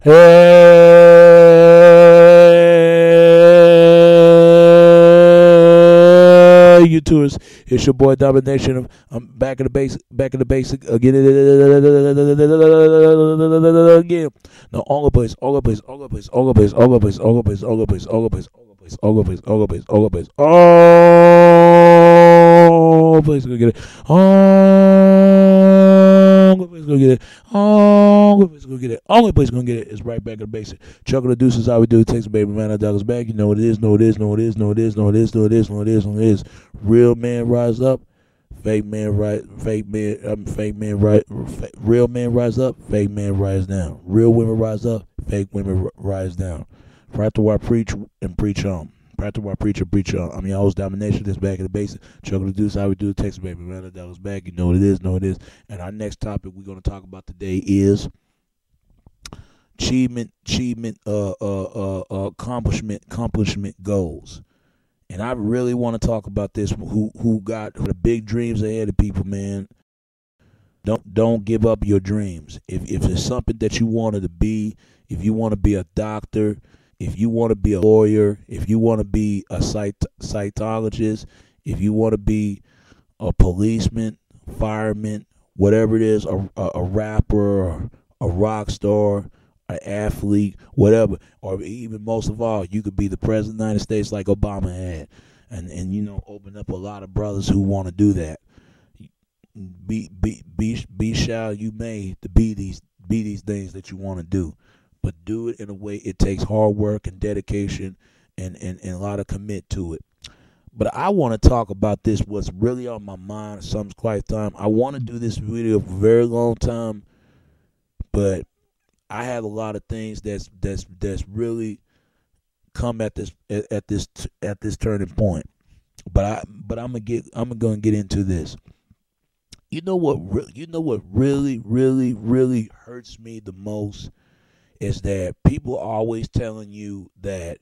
Hey, you tourists, it's your boy Domination. I'm back in the basic, again. Again. No, all the place, all the place, all the place, all the place, all the place, all the place, all the place, all the place, all the place, all the place, all the place, all the place, all the place, gonna get it. All the place gonna get it. All the place gonna get it. Only place gonna get it is right back in the basic. Chuck of the deuces, how we do. Takes a baby man $1 back. You know what it is. Know it is. Know it is. Know it is. Know it is. Know it is. Know it is. Know it is. Real man rise up. Fake man rise. Fake man. Fake man rise. Real man rise up. Fake man rise down. Real women rise up. Fake women rise down. Practice what I preach and preach on. Practice what I preach and preach on. I'm your host, Domination. This back in the basic. Chuck of the deuces, how we do. Takes a baby man $1 back. You know what it is. Know it is. And our next topic we're gonna talk about today is achievement, accomplishment goals. And I really want to talk about this. Who got the big dreams ahead of people, man? Don't give up your dreams. If it's something that you wanted to be, if you want to be a doctor, if you want to be a lawyer, if you want to be a cytologist, if you want to be a policeman, fireman, whatever it is, a rapper, or a rock star, an athlete, whatever, or even most of all, you could be the president of the United States like Obama had, and you know, open up a lot of brothers who want to do that. Be shall you may to be these things that you want to do, but do it in a way it takes hard work and dedication and a lot of commit to it. But I want to talk about this, what's really on my mind. Some quite time. I want to do this video for a very long time, but I have a lot of things that's really come at this turning point. But I'm gonna get into this. You know what really hurts me the most is that people are always telling you that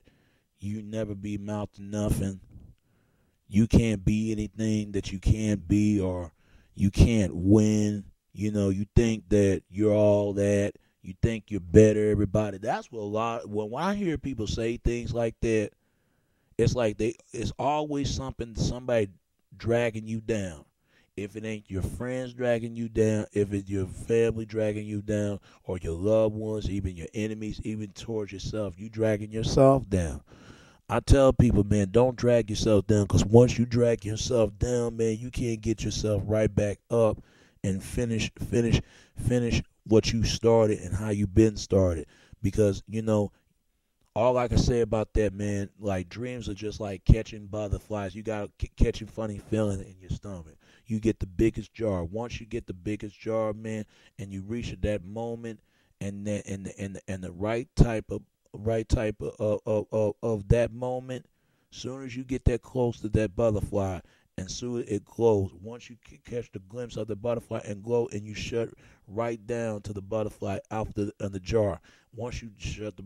you never be amount to nothing. You can't be anything that you can't be, or you can't win. You know, you think that you're all that. You think you're better, everybody. That's what when I hear people say things like that, it's like it's always somebody dragging you down. If it ain't your friends dragging you down, if it's your family dragging you down, or your loved ones, even your enemies, even towards yourself, you dragging yourself down. I tell people, man, don't drag yourself down, because once you drag yourself down, man, you can't get yourself right back up and finish what you started and how you been started. Because, you know, all I can say about that, man, like, dreams are just like catching butterflies. You got to catching funny feeling in your stomach. You get the biggest jar. Once you get the biggest jar, man, and you reach that moment and the right type of that moment, soon as you get that close to that butterfly, and soon it glows. Once you catch the glimpse of the butterfly and glow, and you shut right down to the butterfly out the jar. Once you shut the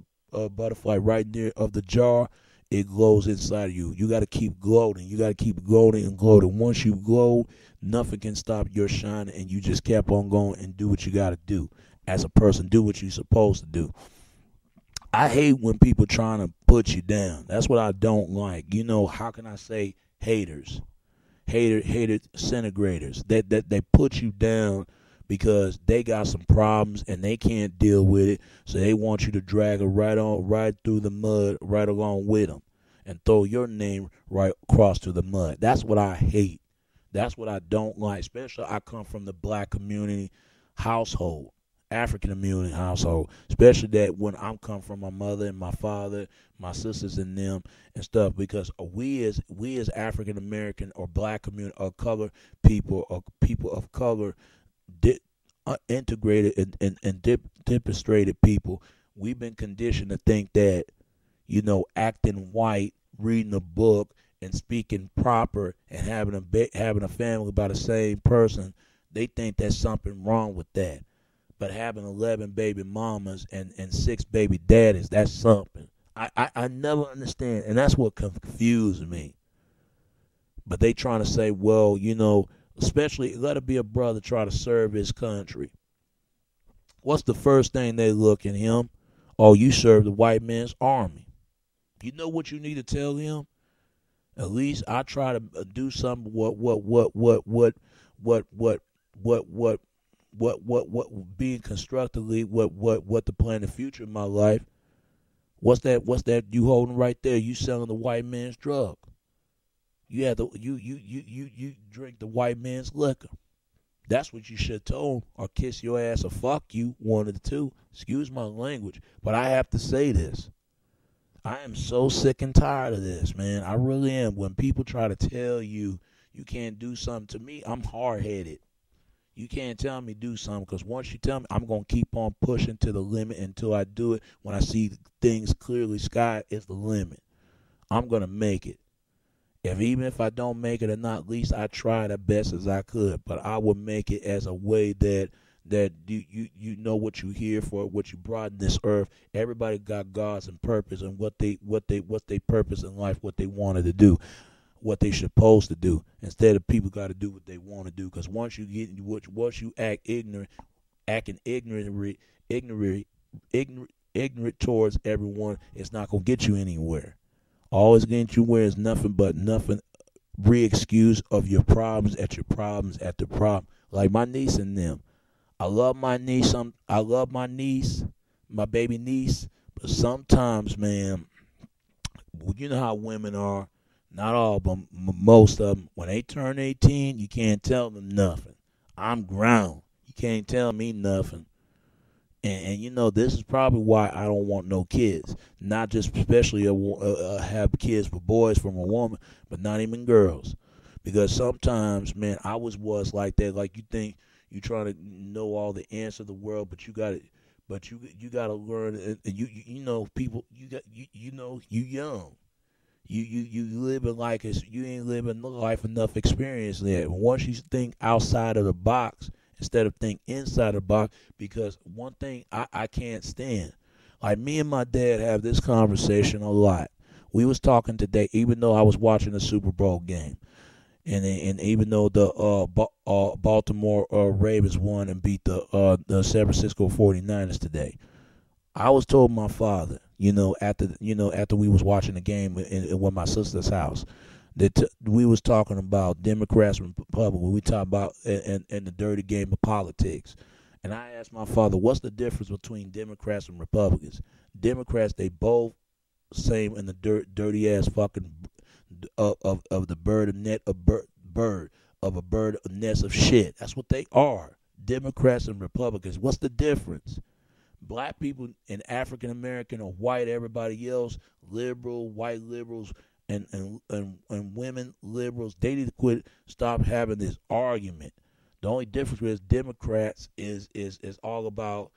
butterfly right near of the jar, it glows inside of you. You got to keep gloating. You got to keep gloating and gloating. Once you glow, nothing can stop your shine, and you just kept on going and do what you got to do as a person. Do what you're supposed to do. I hate when people trying to put you down. That's what I don't like. You know, how can I say haters? Hated disintegrators. That they put you down because they got some problems and they can't deal with it, so they want you to drag it right through the mud, right along with them, and throw your name right across to the mud. That's what I hate. That's what I don't like. Especially, I come from the black community household, African community household. Especially that when I'm come from my mother and my father, my sisters and them and stuff. Because we as African American or black community or color people or people of color, integrated and demonstrated people, we've been conditioned to think that, you know, acting white, reading a book, and speaking proper, and having a family by the same person, they think there's something wrong with that. But having 11 baby mamas and 6 baby daddies, that's something. I never understand, and that's what confused me. But they trying to say, well, you know, especially let it be a brother try to serve his country. What's the first thing they look at him? Oh, you serve the white man's army. You know what you need to tell him? At least I try to do something. What being constructively what to plan the future of my life. What's that you holding right there? You selling the white man's drug. You have you drink the white man's liquor. That's what you should have told, or kiss your ass or fuck you, one of the two. Excuse my language, but I have to say this. I am so sick and tired of this, man. I really am. When people try to tell you you can't do something, to me, I'm hard-headed. You can't tell me do something, because once you tell me, I'm going to keep on pushing to the limit until I do it. When I see things clearly, sky is the limit. I'm going to make it. Even if I don't make it or not, at least I tried the best as I could. But I will make it as a way that you know what you here for, what you brought in this earth. Everybody got gods and purpose, and what they purpose in life, what they wanted to do, what they supposed to do. Instead of people got to do what they want to do. Because once you act ignorant, acting ignorant towards everyone, it's not gonna get you anywhere. Always getting you where is nothing but nothing re-excuse of your problems at your problems at the problem. Like my niece and them. I love my niece. My baby niece. But sometimes, man, you know how women are. Not all, but most of them. When they turn 18, you can't tell them nothing. I'm ground. You can't tell me nothing. And you know, this is probably why I don't want no kids. Not just especially have kids for boys from a woman, but not even girls. Because sometimes, man, I was like that. Like you think you trying to know all the answers of the world, but you got it. But you got to learn. And you know people. You know you young. You living like you ain't living life enough experience yet. Once you think outside of the box instead of think inside the box, because one thing I can't stand, like me and my dad have this conversation a lot. We was talking today, even though I was watching the Super Bowl game, and even though the Baltimore Ravens won and beat the San Francisco 49ers today. I was told my father, after we was watching the game in my sister's house, that we was talking about Democrats and Republicans. We talk about in the dirty game of politics. And I asked my father, what's the difference between Democrats and Republicans? Democrats, they both same in the dirty ass fucking of the bird of net of bird of a bird a nest of shit. That's what they are. Democrats and Republicans. What's the difference? Black people and African American or white, everybody else, liberal, white liberals, and women liberals, they need to stop having this argument. The only difference is Democrats is all about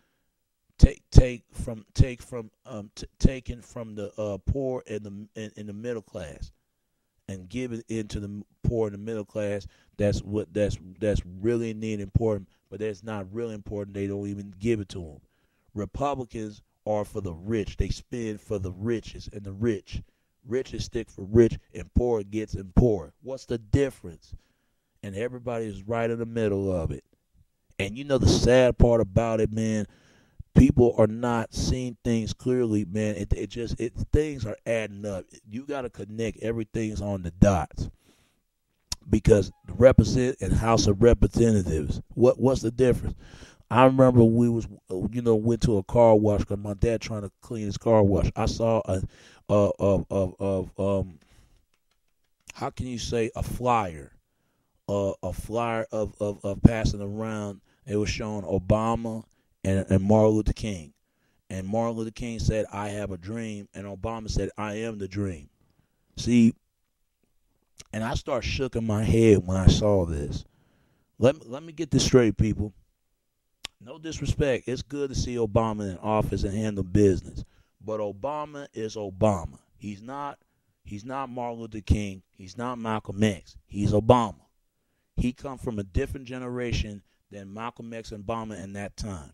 taking from the poor and the middle class and giving into the poor and the middle class. That's really neat and important, but that's not really important. They don't even give it to them. Republicans are for the rich. They spend for the riches and the rich. Riches stick for rich and poor gets and poor. What's the difference? And everybody is right in the middle of it. And you know the sad part about it, man, people are not seeing things clearly, man. Things are adding up. You got to connect everything's on the dots. Because the represent and House of Representatives, what's the difference? I remember we went to a car wash because my dad trying to clean his car wash. I saw how can you say a flyer of passing around. It was showing Obama and Martin Luther King, and Martin Luther King said, "I have a dream," and Obama said, "I am the dream." See, and I start shaking my head when I saw this. Let me get this straight, people. No disrespect. It's good to see Obama in office and handle business. But Obama is Obama. He's not Martin Luther King. He's not Malcolm X. He's Obama. He come from a different generation than Malcolm X and Obama in that time.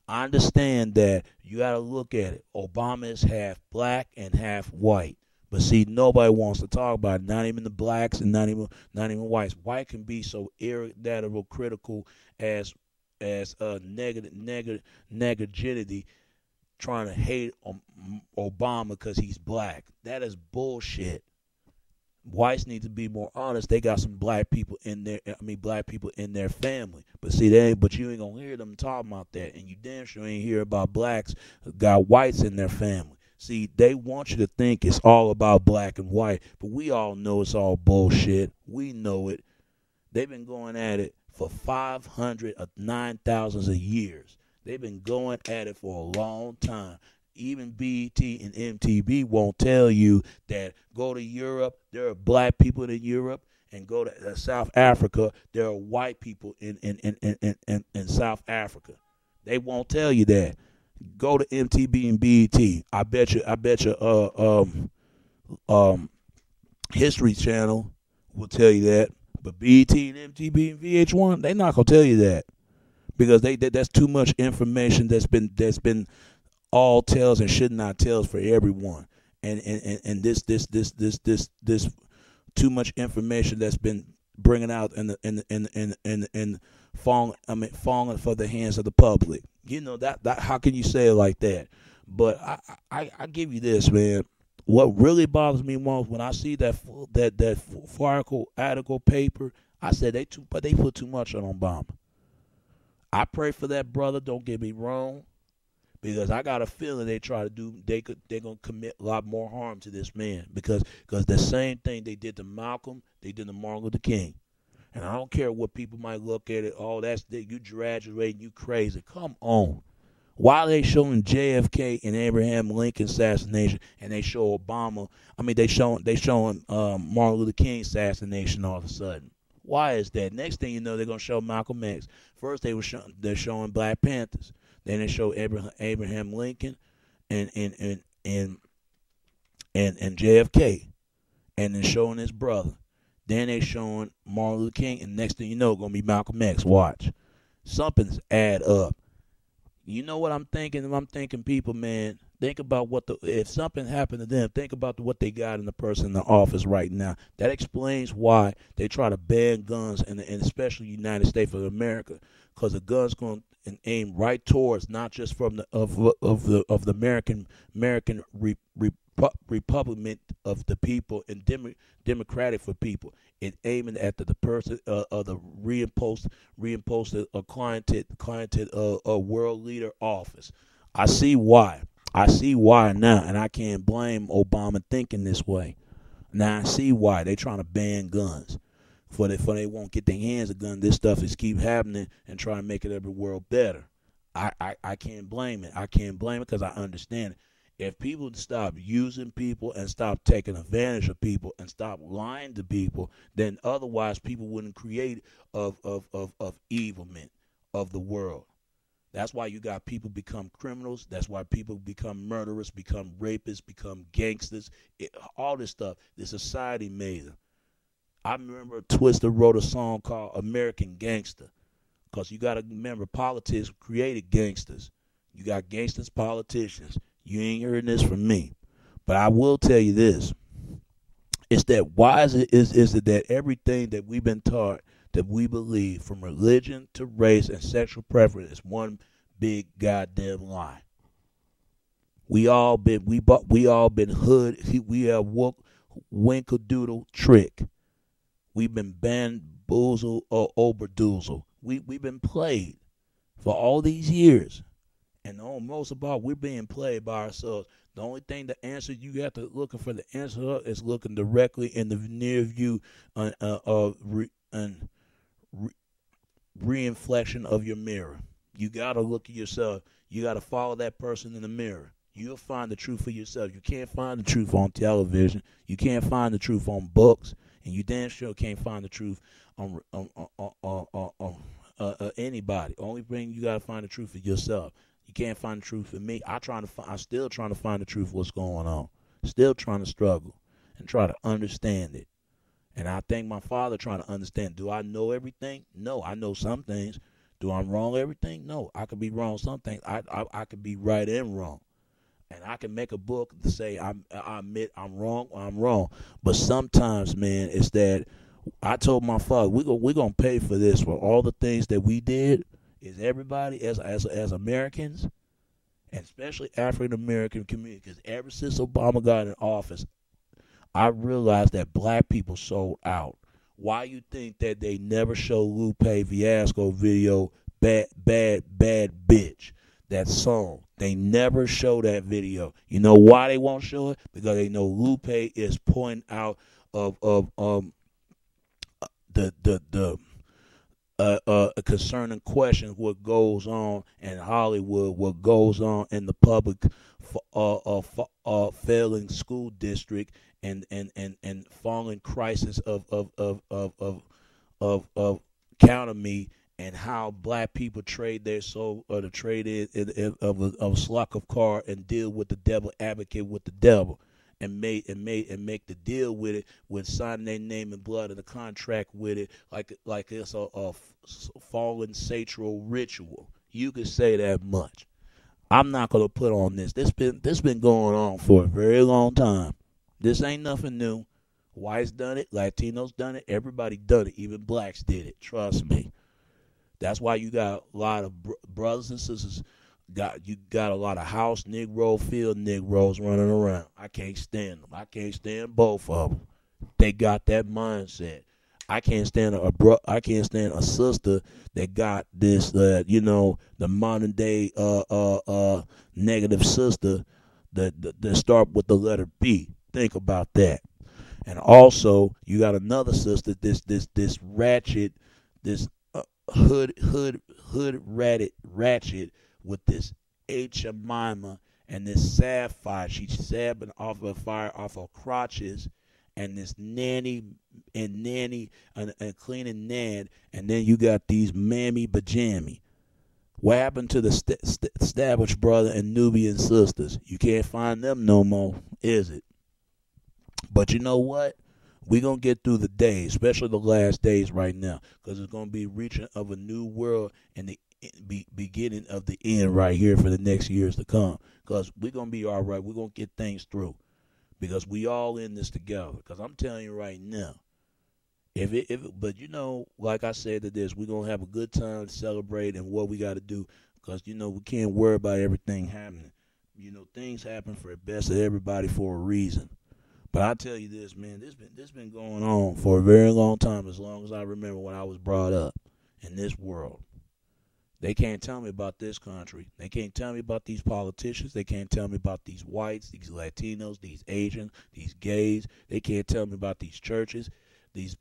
I understand that you got to look at it. Obama is half black and half white. But see, nobody wants to talk about it. Not even the blacks and not even whites. White can be so irritable, critical as negativity, trying to hate Obama because he's black. That is bullshit. Whites need to be more honest. They got some black people in their, black people in their family. But see, but you ain't gonna hear them talking about that, and you damn sure ain't hear about blacks who got whites in their family. See, they want you to think it's all about black and white, but we all know it's all bullshit. We know it. They've been going at it for 500 or 9,000 of years. They've been going at it for a long time. Even BET and MTV won't tell you that go to Europe, there are black people in Europe, and go to South Africa, there are white people in South Africa. They won't tell you that. Go to MTV and BET. I bet you History Channel will tell you that. But BET and MTV and VH1, they not gonna tell you that, because that's too much information that's been all tells and should not tells for everyone, and this too much information that's been bringing out in falling for the hands of the public. You know that how can you say it like that? But I give you this, man. What really bothers me most when I see that article paper, I said they put too much on Obama. I pray for that brother. Don't get me wrong, because I got a feeling they're gonna commit a lot more harm to this man, because the same thing they did to Malcolm, they did to Martin Luther King. And I don't care what people might look at it. Oh, you graduating, you crazy. Come on. Why are they showing JFK and Abraham Lincoln assassination, and they show Obama? They showing Martin Luther King assassination all of a sudden. Why is that? Next thing you know, they're gonna show Malcolm X. First they're showing Black Panthers. Then they show Abraham Lincoln and JFK, and then showing his brother. Then they showing Martin Luther King, and next thing you know, gonna be Malcolm X. Watch, something's add up. You know what I'm thinking? I'm thinking, people, man, think about if something happened to them, think about what they got in the person in the office right now. That explains why they try to ban guns, and especially the United States of America, because the guns going to aim right towards not just from the American Republic of the people and democratic for people. It aiming at the person of the reimposed cliented world leader office. I see why. I see why now, and I can't blame Obama thinking this way. Now I see why they trying to ban guns. For they won't get their hands a gun. This stuff is keep happening and try to make it every world better. I can't blame it. I can't blame it, because I understand it. If people stop using people and stop taking advantage of people and stop lying to people, then otherwise people wouldn't create of evilment of the world. That's why you got people become criminals. That's why people become murderers, become rapists, become gangsters. All this stuff, the society made them. I remember Twister wrote a song called American Gangster, because you got to remember, politics created gangsters. You got gangsters, politicians. You ain't hearing this from me. But I will tell you this. It's that why is it that everything that we've been taught, that we believe, from religion to race and sexual preference, is one big goddamn lie. We all been hood. We have winkle-doodle trick. We've been bamboozled or overdoozled. We've been played for all these years. And most of all, we're being played by ourselves. The only thing, the answer you have to looking for the answer is looking directly in the near view re-inflection of your mirror. You got to look at yourself. You got to follow that person in the mirror. You'll find the truth for yourself. You can't find the truth on television. You can't find the truth on books. And you damn sure can't find the truth on anybody. Only thing you got to find the truth for yourself. You can't find the truth for me. I'm still trying to find the truth of what's going on. Still trying to struggle and try to understand it. And I think my father trying to understand. Do I know everything? No, I know some things. Do I wrong everything? No, I could be wrong some things. I could be right and wrong. And I can make a book to say I admit I'm wrong. But sometimes, man, it's that I told my father, we're gonna pay for this, for all the things that we did. Is everybody as Americans, and especially African American community. Because ever since Obama got in office, I realized that black people sold out. Why you think that they never show Lupe Fiasco video "Bad Bad Bad Bitch"? That song. They never show that video. You know why they won't show it? Because they know Lupe is pointing out of the concerning questions what goes on in Hollywood, what goes on in the public failing school district and falling crisis of economy, and how black people trade their soul or the trade of a slock of car and deal with the devil, advocate with the devil, and make the deal with it, with signing their name and blood in the contract with it, like it's a fallen sacral ritual. You could say that much. I'm not gonna put on this. This been going on for a very long time. This ain't nothing new. Whites done it, Latinos done it, everybody done it. Even blacks did it. Trust me. That's why you got a lot of brothers and sisters. You got a lot of house Negro, field Negroes running around. I can't stand them. I can't stand both of them. They got that mindset. I can't stand a sister that got this. The modern day negative sister that start with the letter B. Think about that. And also, you got another sister, this ratchet, this hood ratchet with this H Jemima and this sapphire. She's sabbing off of fire off her crotches, and this nanny and cleaning Nan, and then you got these mammy pajammy. What happened to the established brother and Nubian sisters? You can't find them no more, is it? But you know what? We're going to get through the day, especially the last days right now, because it's going to be reaching of a new world and the beginning of the end right here for the next years to come. Because we're going to be all right. We're going to get things through because we all in this together. Because I'm telling you right now, but like I said to this, we're going to have a good time, celebrate, and what we got to do, because, we can't worry about everything happening. Things happen for the best of everybody for a reason. But I tell you this, man, this been going on for a very long time, as long as I remember when I was brought up in this world. They can't tell me about this country. They can't tell me about these politicians. They can't tell me about these whites, these Latinos, these Asians, these gays. They can't tell me about these churches, these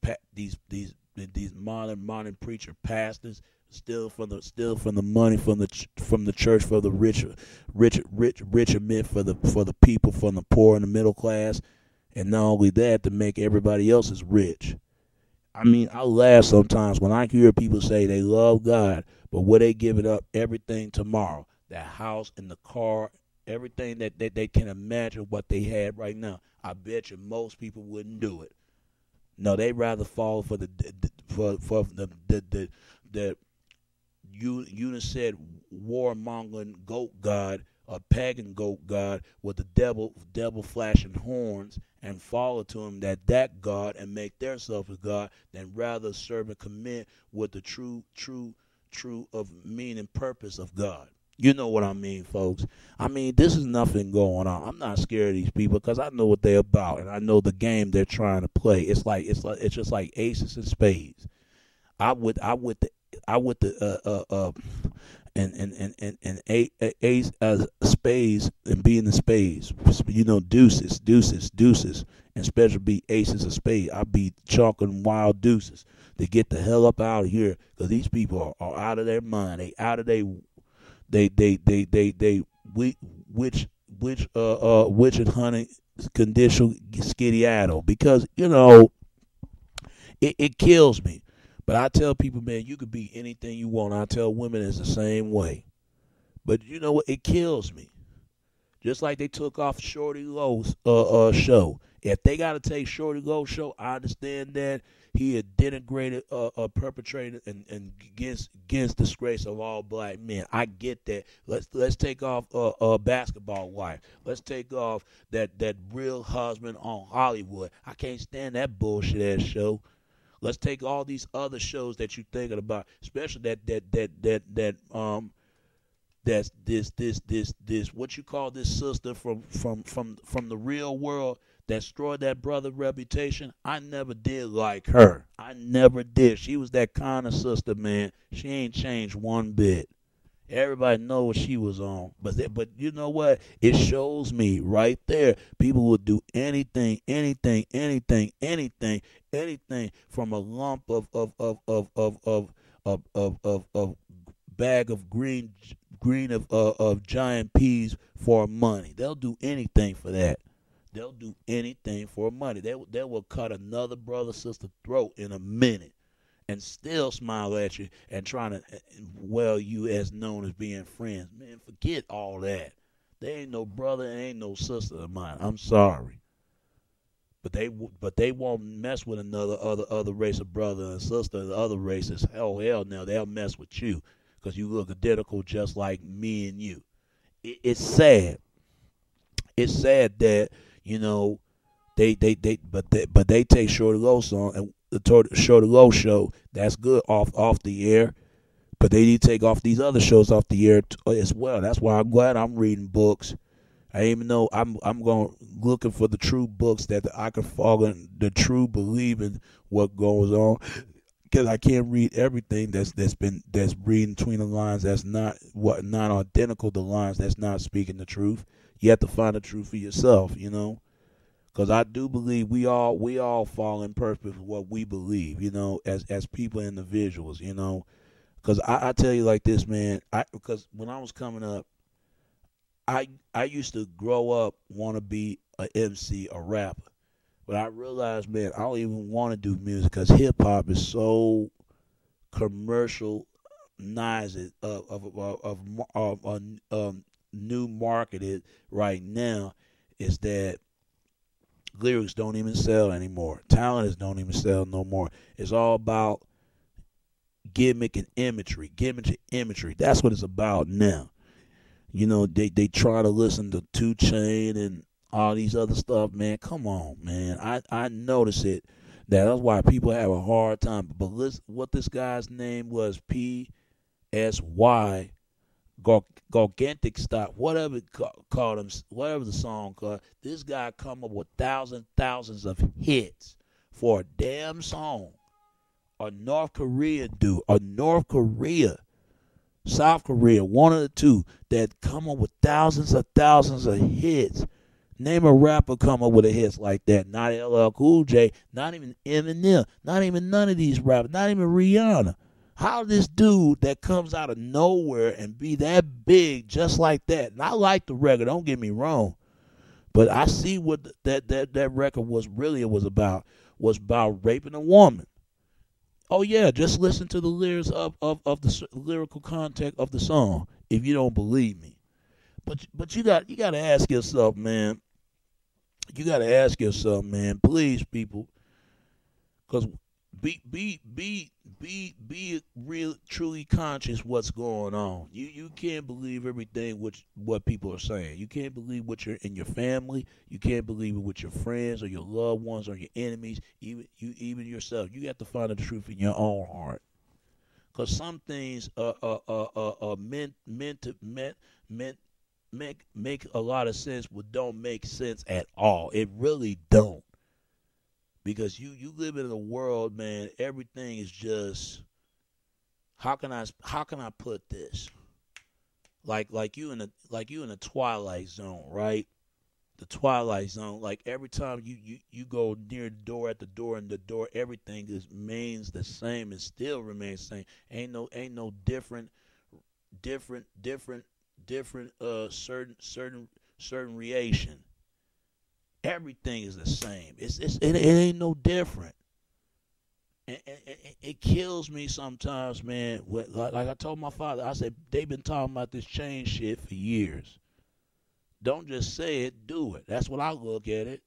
modern preacher pastors, still from the money from the church for the richer men, for the people, from the poor and the middle class. And not only that, to make everybody else is rich. I mean, I laugh sometimes when I hear people say they love God, but what they giving up everything tomorrow, that house and the car, everything that they can imagine what they had right now. I bet you most people wouldn't do it. No, they'd rather fall for the you said warmongering goat god, a pagan goat god with the devil flashing horns, and follow to him that God and make theirself a God, than rather serve and commit with the true of meaning and purpose of God. You know what I mean, folks. I mean, this is nothing going on. I'm not scared of these people because I know what they're about and I know the game they're trying to play. It's just like aces and spades. I with the and ace as spades and being the spades, deuces, and especially be aces of spades. I be chalking wild deuces to get the hell up out of here, because these people are out of their mind. They out of witch and honey conditional skedaddle, because it kills me. But I tell people, man, you could be anything you want. I tell women it's the same way. But you know what? It kills me. Just like they took off Shorty Lowe's show. If they got to take Shorty Lowe's show, I understand that he had denigrated, perpetrated, and against disgrace of all black men. I get that. Let's take off a basketball wife. Let's take off that Real Husband on Hollywood. I can't stand that bullshit ass show. Let's take all these other shows that you're thinking about, especially that that's this what you call this sister from the real world that destroyed that brother reputation. I never did like her. I never did. She was that kind of sister, man. She ain't changed one bit. Everybody know what she was on, but you know what? It shows me right there. People will do anything, anything, anything, anything, anything from a lump of bag of green of giant peas for money. They'll do anything for that. They'll do anything for money. They will cut another brother sister throat in a minute and still smile at you and trying to well you as known as being friends. Man, forget all that. They ain't no brother, ain't no sister of mine. I'm sorry, but they won't mess with another other race of brother and sister. The other races, hell, now they'll mess with you because you look identical just like me and you. It's sad. It's sad that you know but they take Shorty Low song and the Shorty Low show. That's good off the air, but they need to take off these other shows off the air as well. That's why I'm glad I'm reading books. I even know I'm going looking for the true books that I can follow in the true believing what goes on. Because I can't read everything that's reading between the lines. That's not identical to lines. That's not speaking the truth. You have to find the truth for yourself. Because I do believe we all fall in purpose with what we believe. As people, individuals. Because I tell you like this, man. Because when I was coming up, I used to grow up want to be a MC, a rapper. But I realized, man, I don't even want to do music because hip hop is so commercialized new marketed right now. Is that lyrics don't even sell anymore. Talents don't even sell no more. It's all about gimmick and imagery. That's what it's about now. They try to listen to 2 Chainz and all these other stuff, man. Come on, man. I notice it. That's why people have a hard time. But listen, what this guy's name was, PSY, Gargantic Stop, whatever called him, whatever the song called. This guy come up with thousands of hits for a damn song. A North Korea dude, South Korea, one of the two that come up with thousands of hits. Name a rapper come up with a hit like that. Not LL Cool J, not even Eminem, not even none of these rappers, not even Rihanna. How this dude that comes out of nowhere and be that big just like that? And I like the record, don't get me wrong. But I see what that record was about. Was about raping a woman. Oh yeah, just listen to the lyrics of the lyrical content of the song if you don't believe me. But you got to ask yourself, man. You got to ask yourself, man. Please, people, because be real, truly conscious what's going on. You can't believe everything what people are saying. You can't believe what you're in your family. You can't believe it with your friends or your loved ones or your enemies. Even yourself. You have to find the truth in your own heart. Because some things are meant to make a lot of sense, but don't make sense at all. It really don't. Because you live in a world, man, everything is just how can I put this? Like you in a twilight zone, right? The twilight zone. Like every time you go near the door and the door, everything remains the same and still remains the same. Ain't no different certain reaction. Everything is the same. It ain't no different. And it kills me sometimes, man. Like I told my father, I said, they've been talking about this change shit for years. Don't just say it, do it. That's what I look at it.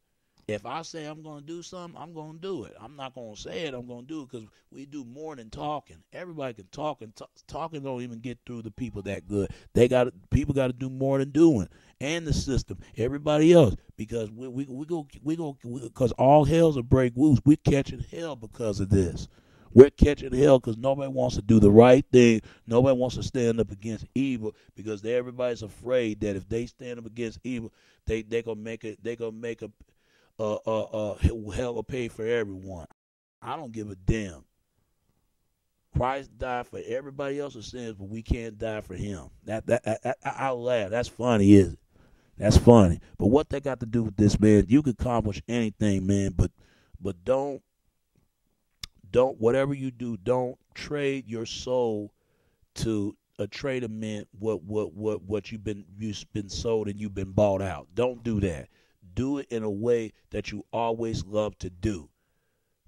If I say I'm going to do something, I'm going to do it. I'm not going to say it, I'm going to do it because we do more than talking. Everybody can talk, and talking don't even get through the people that good. People got to do more than doing. And the system, everybody else, because we go because all hells will break loose. We're catching hell because of this. We're catching hell because nobody wants to do the right thing. Nobody wants to stand up against evil because everybody's afraid that if they stand up against evil, they gonna make it. They gonna make hell will pay for everyone. I don't give a damn. Christ died for everybody else's sins, but we can't die for him. I laugh. That's funny, is it? That's funny. But what that got to do with this, man? You can accomplish anything, man. But don't whatever you do, don't trade your soul to a trade of men. What you've been sold and you've been bought out. Don't do that. Do it in a way that you always love to do.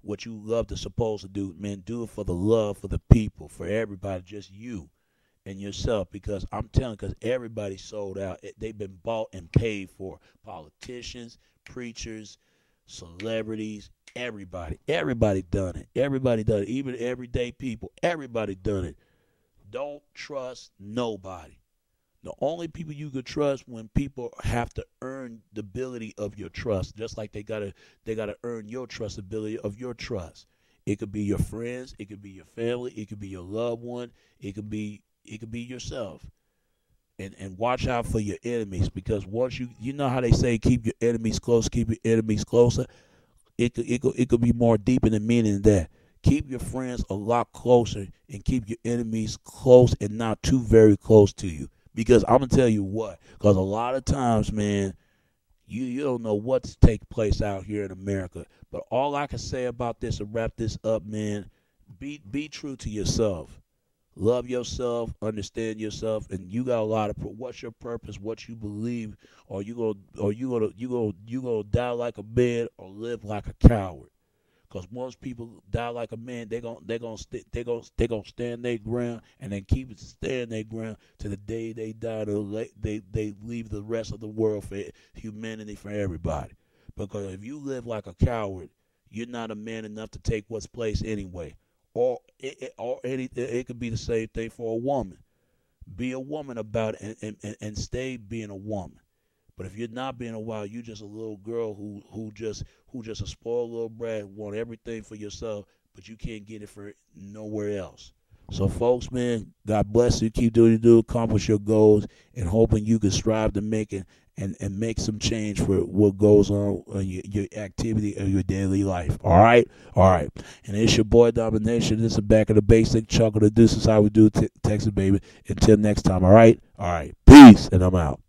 What you love to supposed to do, man. Do it for the love, for the people, for everybody, just you and yourself. Because I'm telling, because everybody's sold out. They've been bought and paid for. Politicians, preachers, celebrities, everybody done it. Everybody done it. Even everyday people, everybody done it. Don't trust nobody. The only people you could trust when people have to earn the ability of your trust, just like they gotta earn your trust, ability of your trust. It could be your friends, it could be your family, it could be your loved one, it could be yourself. And watch out for your enemies, because once you know how they say keep your enemies close, keep your enemies closer. It could be more deeper than meaning that. Keep your friends a lot closer and keep your enemies close and not too very close to you. Because I'm going to tell you what, because a lot of times, man, you don't know what's taking place out here in America. But all I can say about this and wrap this up, man, be true to yourself. Love yourself, understand yourself, and you got a lot of what's your purpose, what you believe, or you gonna die like a man or live like a coward. Because most people die like a man, they gonna stand their ground and then keep it stand their ground to the day they die. They leave the rest of the world for humanity, for everybody. Because if you live like a coward, you're not a man enough to take what's place anyway. Or it could be the same thing for a woman. Be a woman about it and stay being a woman. But if you're not being a wild, you just a little girl who just a spoiled little brat, want everything for yourself, but you can't get it for nowhere else. So, folks, man, God bless you. Keep doing what you do, accomplish your goals, and hoping you can strive to make it and make some change for what goes on in your activity of your daily life. All right? All right. And it's your boy, Domination. This is Back of the Basic. Chuckle the Deuce is how we do Texas, baby. Until next time, all right? All right. Peace, and I'm out.